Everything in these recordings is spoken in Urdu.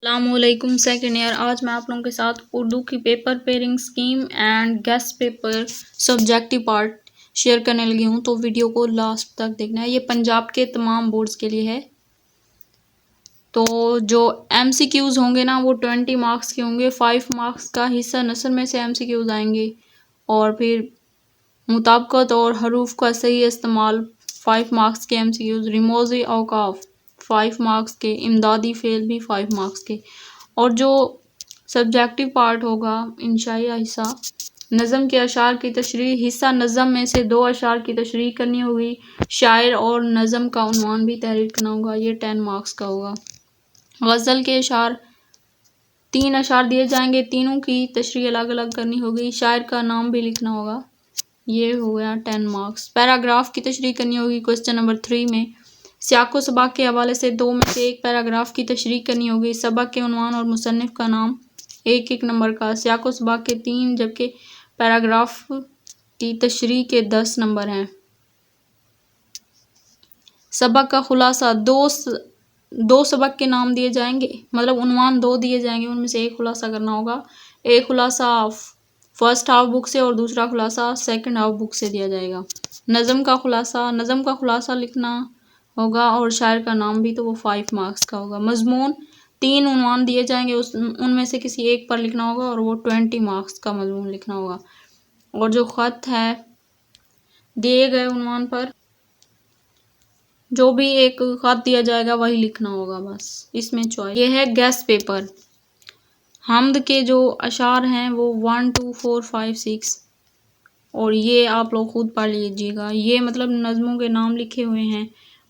السلام علیکم سیکنڈ ایئر۔ آج میں آپ لوگوں کے ساتھ اردو کی paper pairing scheme and guest paper subjective part share کرنے لگی ہوں، تو ویڈیو کو لاسٹ تک دیکھنا ہے۔ یہ پنجاب کے تمام بورڈز کے لیے ہے۔ تو جو ایم سی کیوز ہوں گے نا وہ 20 مارکس کے ہوں گے۔ 5 مارکس کا حصہ نثر میں سے ایم سی کیوز آئیں گے، اور پھر مطابقت اور حروف کا صحیح استعمال 5 مارکس کے ایم سی کیوز، رموزی اوقاف 5 مارکس کے، امدادی فعل بھی 5 مارکس کے، اور جو سبجیکٹیو پارٹ ہوگا انشائیہ حصہ، نظم کے اشعار کی تشریح حصہ، نظم میں سے 2 اشعار کی تشریح کرنی ہوگی، شاعر اور نظم کا عنوان بھی تحریر کرنا ہوگا، یہ 10 مارکس کا ہوگا۔ غزل کے اشعار 3 اشعار دیے جائیں گے، تینوں کی تشریح الگ الگ کرنی ہوگی، شاعر کا نام بھی لکھنا ہوگا، یہ ہو گیا 10 مارکس۔ پیراگراف کی تشریح کرنی ہوگی کوسچن نمبر 3 میں، سیاق و سباق کے حوالے سے 2 میں سے 1 پیراگراف کی تشریح کرنی ہوگی، سبق کے عنوان اور مصنف کا نام 1 نمبر کا، سیاق و سباق کے 3 جبکہ پیراگراف کی تشریح کے 10 نمبر ہیں۔ سبق کا خلاصہ 2 سبق کے نام دیے جائیں گے، مطلب عنوان 2 دیے جائیں گے، ان میں سے 1 خلاصہ کرنا ہوگا، ایک خلاصہ فرسٹ ہاف بک سے اور دوسرا خلاصہ سیکنڈ ہاف بک سے دیا جائے گا۔ نظم کا خلاصہ لکھنا ہوگا، اور شاعر کا نام بھی، تو وہ 5 مارکس کا ہوگا۔ مضمون 3 عنوان دیے جائیں گے، ان میں سے کسی ایک پر لکھنا ہوگا، اور وہ 20 مارکس کا مضمون لکھنا ہوگا، اور جو خط ہے دیے گئے عنوان پر جو بھی ایک خط دیا جائے گا وہی لکھنا ہوگا، بس اس میں چوائس۔ یہ ہے گیسٹ پیپر۔ حمد کے جو اشعار ہیں وہ 1 2 4 5 6، اور یہ آپ لوگ خود پڑھ لیجیے گا، یہ مطلب نظموں کے نام لکھے ہوئے ہیں،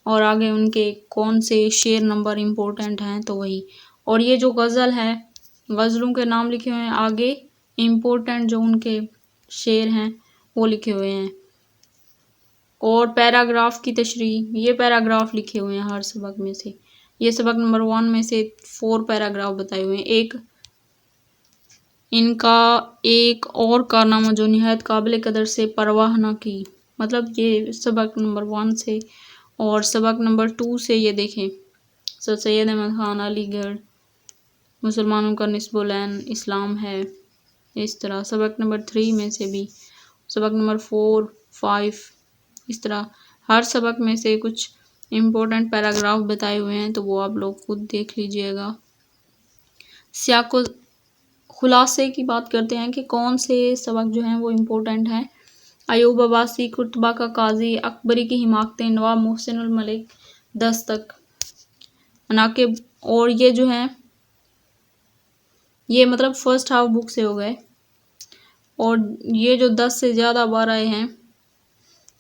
اور آگے ان کے کون سے شعر نمبر امپورٹنٹ ہیں تو وہی، اور یہ جو غزل ہے غزلوں کے نام لکھے ہوئے ہیں، آگے امپورٹنٹ جو ان کے شعر ہیں وہ لکھے ہوئے ہیں، اور پیراگراف کی تشریح، یہ پیراگراف لکھے ہوئے ہیں ہر سبق میں سے، یہ سبق نمبر 1 میں سے 4 پیراگراف بتائے ہوئے ہیں۔ ان کا ایک اور کارنامہ جو نہایت قابل قدر سے پرواہ نہ کی، مطلب یہ سبق نمبر 1 سے، اور سبق نمبر 2 سے یہ دیکھیں، سر سید احمد خان علی گڑھ، مسلمانوں کا نصب العین اسلام ہے، اس طرح سبق نمبر 3 میں سے بھی، سبق نمبر 4 5، اس طرح ہر سبق میں سے کچھ امپورٹنٹ پیراگراف بتائے ہوئے ہیں، تو وہ آپ لوگ خود دیکھ لیجئے گا۔ سیاق و خلاصے کی بات کرتے ہیں کہ کون سے سبق جو ہیں وہ امپورٹنٹ ہیں۔ ایوب عباسی، قرطبہ کا قاضی، اکبری کی حماقتیں، نواب محسن الملک دستک، مناقب، اور یہ جو ہیں یہ مطلب فرسٹ ہاف بک سے ہو گئے، اور یہ جو 10 سے زیادہ بار آئے ہیں،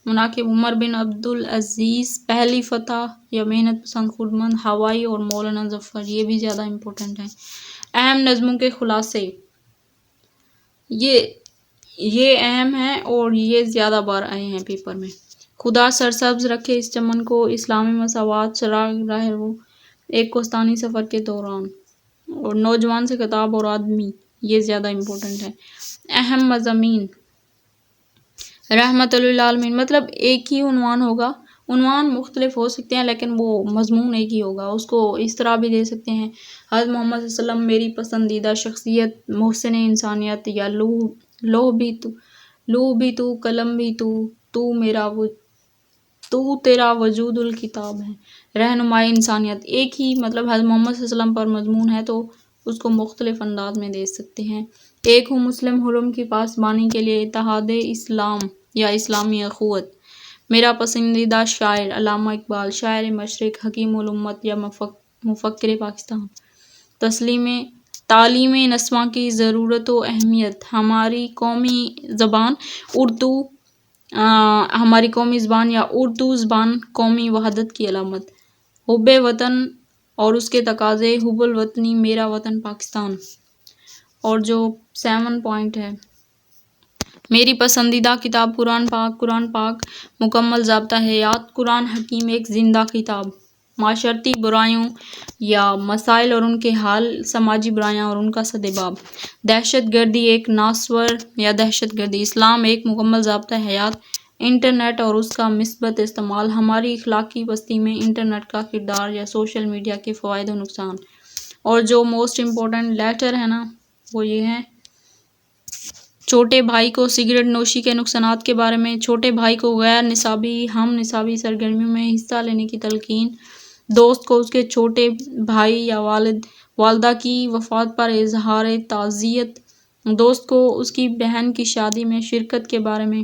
مناقب عمر بن عبدالعزیز، پہلی فتح یا محنت پسند خودمند، ہوائی، اور مولانا ظفر، یہ بھی زیادہ امپورٹنٹ ہیں۔ اہم نظموں کے خلاصے، یہ اہم ہیں اور یہ زیادہ بار آئے ہیں پیپر میں۔ خدا سرسبز رکھے اس چمن کو، اسلامی مساوات، چراغ راہ رو، ایک کوہستانی سفر کے دوران، اور نوجوان سے خطاب اور آدمی، یہ زیادہ امپورٹنٹ ہے۔ اہم مضامین، رحمت للعالمین، مطلب ایک ہی عنوان ہوگا، عنوان مختلف ہو سکتے ہیں لیکن وہ مضمون ایک ہی ہوگا، اس کو اس طرح بھی دے سکتے ہیں، حضرت محمد صلی اللہ علیہ وسلم میری پسندیدہ شخصیت، محسن انسانیت، یا لوح بھی تو، قلم بھی تو تیرا وجود الکتاب ہے، رہنمائی انسانیت، ایک ہی مطلب حضرت محمد صلی اللہ علیہ وسلم پر مضمون ہے تو اس کو مختلف انداز میں دے سکتے ہیں۔ ایک ہوں مسلم حرم کی پاسبانی کے لیے اتحاد اسلام یا اسلامی اخوت، میرا پسندیدہ شاعر علامہ اقبال، شاعر مشرق، حکیم الامت یا مفکر پاکستان، تعلیم نسواں کی ضرورت و اہمیت، ہماری قومی زبان یا اردو زبان قومی وحدت کی علامت، حب وطن اور اس کے تقاضے، حب الوطنی، میرا وطن پاکستان، اور جو 7 پوائنٹ ہے، میری پسندیدہ کتاب قرآن پاک مکمل ضابطہ حیات، قرآن حکیم ایک زندہ کتاب، معاشرتی برائیوں یا مسائل اور ان کے حل، سماجی برائیاں اور ان کا سدباب، دہشت گردی ایک ناسور یا دہشت گردی، اسلام ایک مکمل ضابطہ حیات، انٹرنیٹ اور اس کا مثبت استعمال، ہماری اخلاقی بستی میں انٹرنیٹ کا کردار یا سوشل میڈیا کے فوائد و نقصان، اور جو موسٹ امپورٹنٹ لیٹر ہے نا وہ یہ ہے، چھوٹے بھائی کو سگریٹ نوشی کے نقصانات کے بارے میں، چھوٹے بھائی کو غیر نصابی ہم نصابی سرگرمیوں میں حصہ لینے کی تلقین، دوست کو اس کے چھوٹے بھائی یا والدہ کی وفات پر اظہار تعزیت، دوست کو اس کی بہن کی شادی میں شرکت کے بارے میں،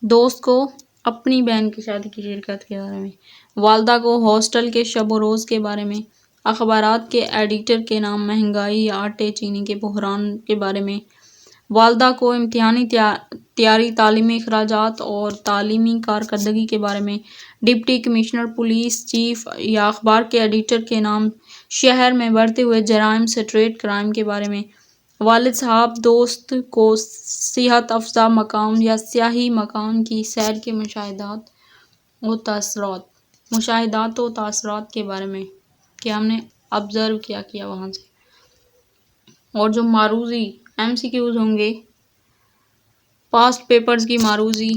دوست کو اپنی بہن کی شادی کی شرکت کے بارے میں، والدہ کو ہاسٹل کے شب و روز کے بارے میں، اخبارات کے ایڈیٹر کے نام مہنگائی یا آٹے چینی کے بحران کے بارے میں، والدہ کو امتحانی تیاری، تعلیمی اخراجات اور تعلیمی کارکردگی کے بارے میں، ڈپٹی کمشنر پولیس چیف یا اخبار کے ایڈیٹر کے نام شہر میں بڑھتے ہوئے جرائم اسٹریٹ کرائم کے بارے میں، والد صاحب دوست کو صحت افزا مقام یا سیاحی مقام کی سیر کے مشاہدات و تاثرات کے بارے میں کہ ہم نے آبزرو کیا وہاں سے، اور جو معروضی MCQs ہوں گے پاسٹ پیپرز کی معروضی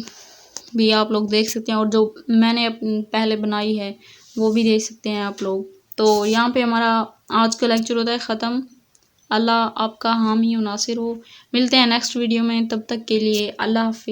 بھی آپ لوگ دیکھ سکتے ہیں، اور جو میں نے پہلے بنائی ہے وہ بھی دیکھ سکتے ہیں آپ لوگ۔ تو یہاں پہ ہمارا آج کا لیکچر ہوتا ہے ختم۔ اللہ آپ کا حامی و ناصر ہو، ملتے ہیں نیکسٹ ویڈیو میں، تب تک کے لیے اللہ حافظ۔